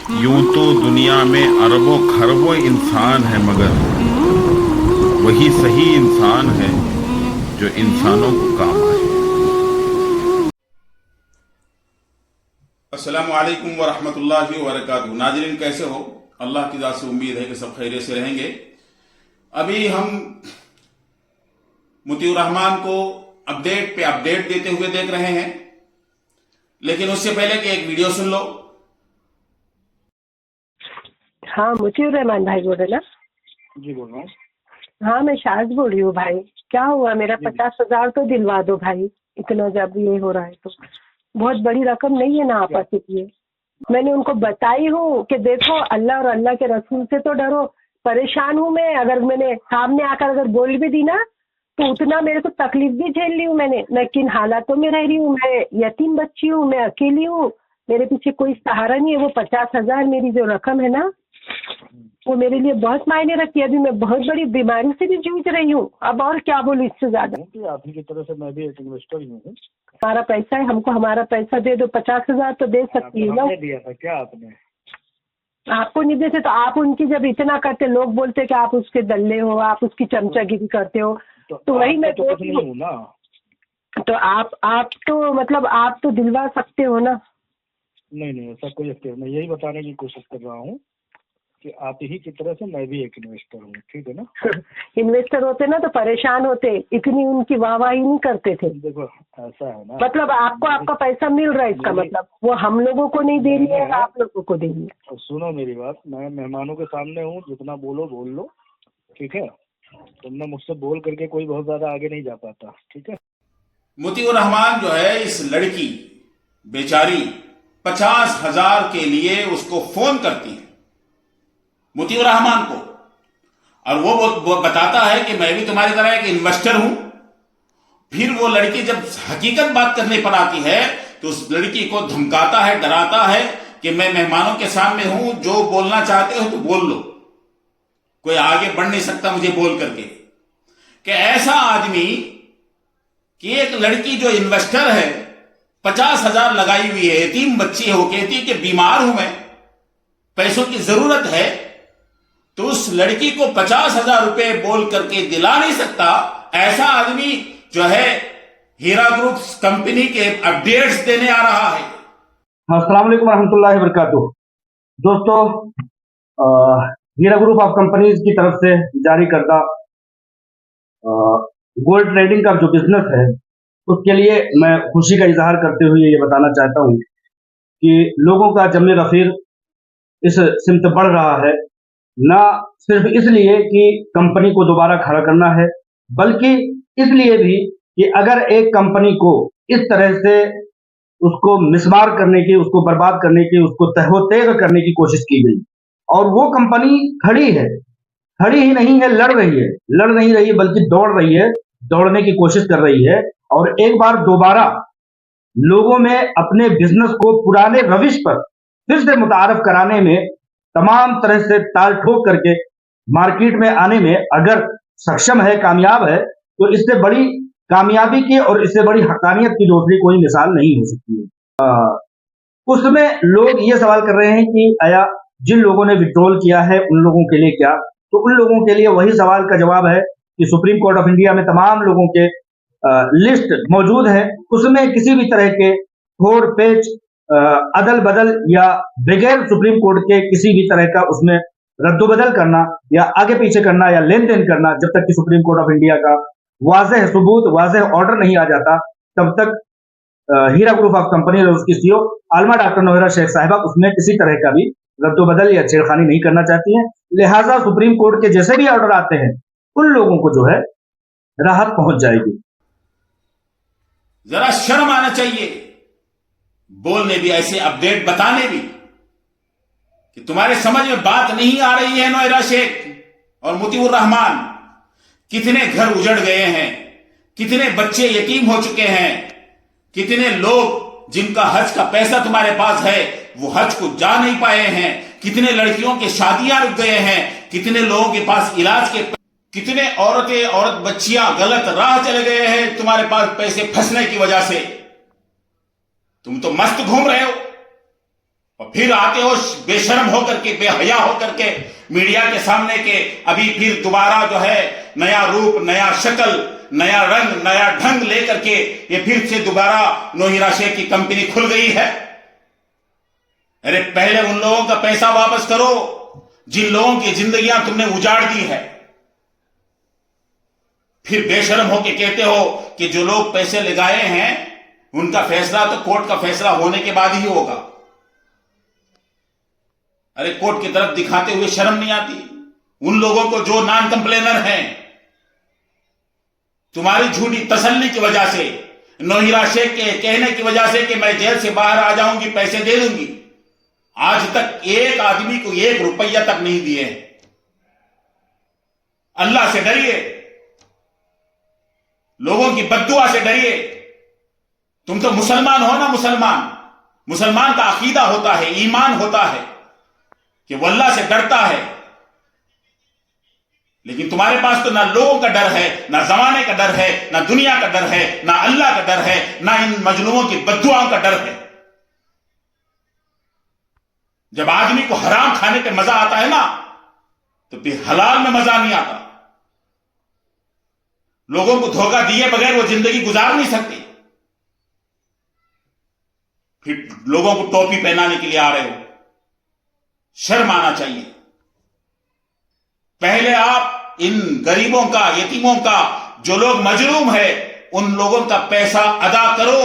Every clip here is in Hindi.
यूं तो दुनिया में अरबों खरबों इंसान है, मगर वही सही इंसान है जो इंसानों को काम आए। अस्सलामु अलैकुम व रहमतुल्लाहि व बरकातुहू। नाज़रीन, कैसे हो? अल्लाह की ज़ात से उम्मीद है कि सब खैरियत से रहेंगे। अभी हम मुतीउर रहमान को अपडेट पे अपडेट देते हुए देख रहे हैं, लेकिन उससे पहले कि एक वीडियो सुन लो। हाँ, मुतीउर रहमान भाई बोल रहे ना? जी बोल रहा हूँ। हाँ, मैं शाज बोल रही हूँ भाई। क्या हुआ, मेरा 50,000 तो दिलवा दो भाई। इतना जब ये हो रहा है तो बहुत बड़ी रकम नहीं है ना आपस लिए। मैंने उनको बताई हूँ कि देखो, अल्लाह और अल्लाह के रसूल से तो डरो। परेशान हूँ मैं, अगर मैंने सामने आकर अगर बोल भी दी ना तो उतना मेरे को तकलीफ भी झेल ली हूँ मैंने। लेकिन हालातों में रह रही हूँ, मैं यतीम बच्ची हूँ, मैं अकेली हूँ, मेरे पीछे कोई सहारा नहीं है। वो 50,000 मेरी जो रकम है ना, वो मेरे लिए बहुत मायने रखती है। अभी मैं बहुत बड़ी बीमारी से भी जूझ रही हूँ। अब और क्या बोलूँ इससे ज्यादा। आप ही की तरह से मैं भी एक इन्वेस्टर ही हूँ। हमारा पैसा है, हमको हमारा पैसा दे दो। 50,000 तो दे सकती है ना? दिया था क्या आपने? आपको नहीं देते तो आप उनकी जब इतना करते, लोग बोलते कि आप उसके दल्ले हो, आप उसकी चमचागिरी करते हो, तो वही मैं तो कुछ नहीं हूँ ना। तो आप तो मतलब आप तो दिलवा सकते हो ना? नहीं, ऐसा कोई एक्टिव नहीं। यही बताने की कोशिश कर रहा हूँ कि आप ही की तरह से मैं भी एक इन्वेस्टर हूँ, ठीक है ना? इन्वेस्टर होते ना तो परेशान होते, इतनी उनकी वाहवाही नहीं करते थे। देखो ऐसा है ना, मतलब आपको आपका पैसा मिल रहा है, इसका मतलब वो हम लोगों को नहीं दे रही है, आप लोगों को दे रही है। सुनो मेरी बात, मैं मेहमानों के सामने हूँ, जितना बोलो बोल लो, ठीक है? तुमने मुझसे बोल करके कोई बहुत ज्यादा आगे नहीं जा पाता, ठीक है? मुतीउर रहमान जो है, इस लड़की बेचारी 50,000 के लिए उसको फोन करती है, मुतीउर रहमान को, और वो बताता है कि मैं भी तुम्हारी तरह एक इन्वेस्टर हूं। फिर वो लड़की जब हकीकत बात करने पर आती है तो उस लड़की को धमकाता है, डराता है कि मैं मेहमानों के सामने हूं, जो बोलना चाहते हो तो बोल लो, कोई आगे बढ़ नहीं सकता मुझे बोल करके। कि ऐसा आदमी कि एक लड़की जो इन्वेस्टर है, 50,000 लगाई हुई है, यतीम बच्ची है, वो कहती है कि बीमार हूं मैं, पैसों की जरूरत है, तो उस लड़की को 50,000 रुपए बोल करके दिला नहीं सकता। ऐसा आदमी जो है हीरा ग्रुप कंपनी के अपडेट्स देने आ रहा है। अस्सलाम वालेकुम रहमतुल्लाहि व बरकातुहू। दोस्तों, हीरा ग्रुप ऑफ कंपनीज की तरफ से जारी करदा गोल्ड ट्रेडिंग का जो बिजनेस है, उसके लिए मैं खुशी का इजहार करते हुए ये बताना चाहता हूँ कि लोगों का जम्मे गफीर इस सिमत बढ़ रहा है। ना सिर्फ इसलिए कि कंपनी को दोबारा खड़ा करना है, बल्कि इसलिए भी कि अगर एक कंपनी को इस तरह से उसको मिसमार करने की, उसको बर्बाद करने की, उसको तहओतेग करने की कोशिश की गई, और वो कंपनी खड़ी है, खड़ी ही नहीं है, लड़ रही है, लड़ नहीं रही है बल्कि दौड़ रही है, दौड़ने की कोशिश कर रही है, और एक बार दोबारा लोगों में अपने बिजनेस को पुराने रविश पर फिर से मुतारफ कराने में, तमाम तरह से ताल ठोक करके मार्केट में आने में अगर सक्षम है, कामयाब है, तो इससे बड़ी कामयाबी की और इससे बड़ी हकानियत की दूसरी कोई मिसाल नहीं हो सकती है। उसमें लोग ये सवाल कर रहे हैं कि आया जिन लोगों ने विड्रॉल किया है उन लोगों के लिए क्या? तो उन लोगों के लिए वही सवाल का जवाब है कि सुप्रीम कोर्ट ऑफ इंडिया में तमाम लोगों के लिस्ट मौजूद है। उसमें किसी भी तरह के फोड़ पेच, अदल बदल या बगैर सुप्रीम कोर्ट के किसी भी तरह का उसमें रद्दोबदल करना या आगे पीछे करना या लेन देन करना, जब तक कि सुप्रीम कोर्ट ऑफ इंडिया का वाज़ेह सबूत, वाज़ेह ऑर्डर नहीं आ जाता, तब तक हीरा ग्रुप ऑफ कंपनी और उसकी सीईओ आलमा डॉक्टर नोहरा शेख साहिबा उसमें किसी तरह का भी रद्दोबदल या छेड़खानी नहीं करना चाहती हैं। लिहाजा सुप्रीम कोर्ट के जैसे भी ऑर्डर आते हैं, उन लोगों को जो है राहत पहुंच जाएगी। जरा शर्म आना चाहिए बोलने भी, ऐसे अपडेट बताने भी, कि तुम्हारे समझ में बात नहीं आ रही है। नोहरा शेख और मुतीउर रहमान, कितने घर उजड़ गए हैं, कितने बच्चे यतीम हो चुके हैं, कितने लोग जिनका हज का पैसा तुम्हारे पास है वो हज को जा नहीं पाए हैं, कितने लड़कियों की शादियां रुक गए हैं, कितने लोगों के पास इलाज के, कितने औरत बच्चियां गलत राह चले गए हैं तुम्हारे पास पैसे फंसने की वजह से। तुम तो मस्त घूम रहे हो, और फिर आते हो बेशर्म होकर के, बेहया होकर के मीडिया के सामने के अभी फिर दोबारा जो है नया रूप, नया शक्ल, नया रंग, नया ढंग लेकर के ये फिर से दोबारा नौहिरा शेख की कंपनी खुल गई है। अरे पहले उन लोगों का पैसा वापस करो जिन लोगों की जिंदगियां तुमने उजाड़ दी है। फिर बेशर्म होके कहते हो कि जो लोग पैसे लगाए हैं उनका फैसला तो कोर्ट का फैसला होने के बाद ही होगा। अरे कोर्ट की तरफ दिखाते हुए शर्म नहीं आती उन लोगों को जो नॉन कंप्लेनर हैं? तुम्हारी झूठी तसल्ली की वजह से, नौहिरा शेख के कहने की वजह से कि मैं जेल से बाहर आ जाऊंगी, पैसे दे दूंगी, आज तक एक आदमी को 1 रुपया तक नहीं दिए। अल्लाह से डरिए, लोगों की बद्दुआ से डरिए। तुम तो मुसलमान हो ना, मुसलमान का अकीदा होता है, ईमान होता है कि वो अल्लाह से डरता है। लेकिन तुम्हारे पास तो ना लोगों का डर है, ना जमाने का डर है, ना दुनिया का डर है, ना अल्लाह का डर है, ना इन मजलूमों की बद्दुआओं का डर है। जब आदमी को हराम खाने पे मजा आता है ना, तो फिर हलाल में मजा नहीं आता। लोगों को धोखा दिए बगैर वो जिंदगी गुजार नहीं सकती। फिर लोगों को टोपी पहनाने के लिए आ रहे हो, शर्म आना चाहिए। पहले आप इन गरीबों का, यतीमों का, जो लोग मजलूम है, उन लोगों का पैसा अदा करो,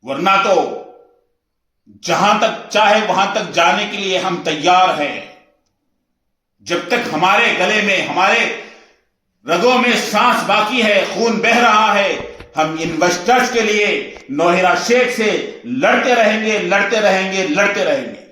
वरना तो जहां तक चाहे वहां तक जाने के लिए हम तैयार हैं। जब तक हमारे गले में, हमारे रगों में सांस बाकी है, खून बह रहा है, हम इन्वेस्टर्स के लिए नौहिरा शेख से लड़ते रहेंगे, लड़ते रहेंगे, लड़ते रहेंगे।